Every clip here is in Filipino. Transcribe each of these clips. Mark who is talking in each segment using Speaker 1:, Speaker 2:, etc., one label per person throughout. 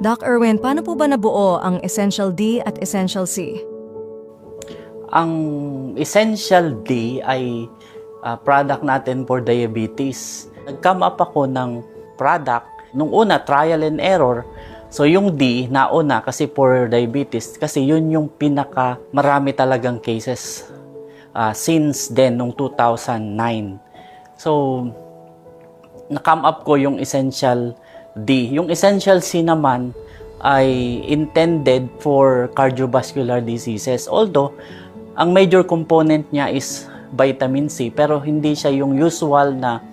Speaker 1: Doc Erwin, paano po ba nabuo ang Essential D at Essential C?
Speaker 2: Ang Essential D ay product natin for diabetes. Nag-come up ako ng product. Nung una, trial and error. So yung D, nauna kasi for diabetes. Kasi yun yung pinaka marami talagang cases since then, nung 2009. So, na-come up ko yung Essential D. Yung Essential C naman ay intended for cardiovascular diseases. Although, ang major component niya is vitamin C, pero hindi siya yung usual na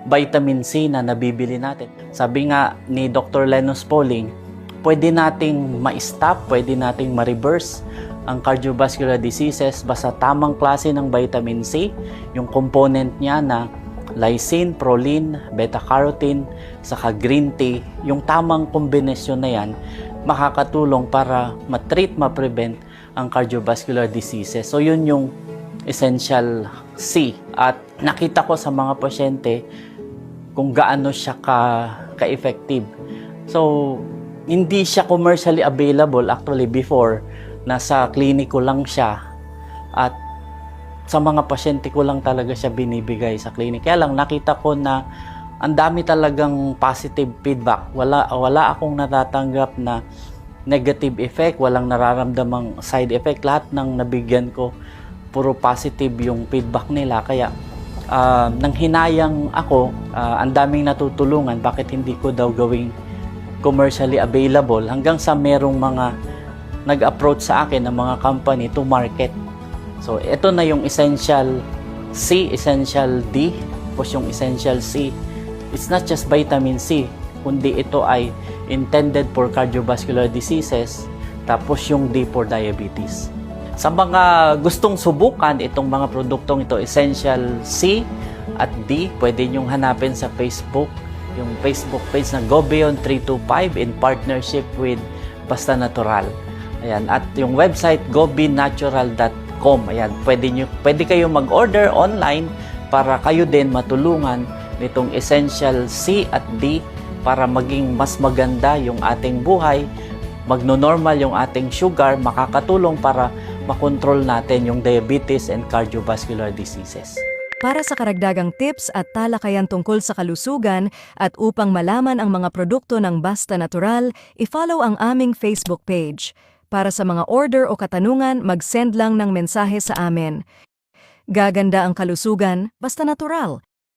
Speaker 2: vitamin C na nabibili natin. Sabi nga ni Dr. Linus Pauling, pwede nating ma-stop, pwede nating ma-reverse ang cardiovascular diseases basta tamang klase ng vitamin C, yung component niya na lysine, proline, beta-carotene, saka green tea, yung tamang kombinasyon na yan, makakatulong para ma-treat, ma-prevent ang cardiovascular diseases. So yun yung Essential C. At nakita ko sa mga pasyente kung gaano siya ka-effective. So, hindi siya commercially available actually before. Nasa kliniko lang siya. At sa mga pasyente ko lang talaga siya binibigay sa clinic. Kaya lang nakita ko na ang dami talagang positive feedback. Wala akong natatanggap na negative effect, walang nararamdamang side effect. Lahat ng nabigyan ko, puro positive yung feedback nila. Kaya nang hinayang ako, ang daming natutulungan, bakit hindi ko daw gawing commercially available hanggang sa merong mga nag-approach sa akin ng mga company to market. So, ito na yung Essential C, Essential D, tapos yung Essential C. It's not just vitamin C, kundi ito ay intended for cardiovascular diseases, tapos yung D for diabetes. Sa mga gustong subukan itong mga produktong ito, Essential C at D, pwede nyong hanapin sa Facebook, yung Facebook page na Go Beyond 325 in partnership with Basta Natural. Ayan, at yung website gobinatural.com. Ayan, pwede kayo mag-order online para kayo din matulungan nitong Essential C at D para maging mas maganda yung ating buhay, magno-normal yung ating sugar, makakatulong para makontrol natin yung diabetes and cardiovascular diseases.
Speaker 1: Para sa karagdagang tips at talakayan tungkol sa kalusugan at upang malaman ang mga produkto ng Basta Natural, i-follow ang aming Facebook page. Para sa mga order o katanungan, mag-send lang ng mensahe sa amin. Gaganda ang kalusugan, basta natural.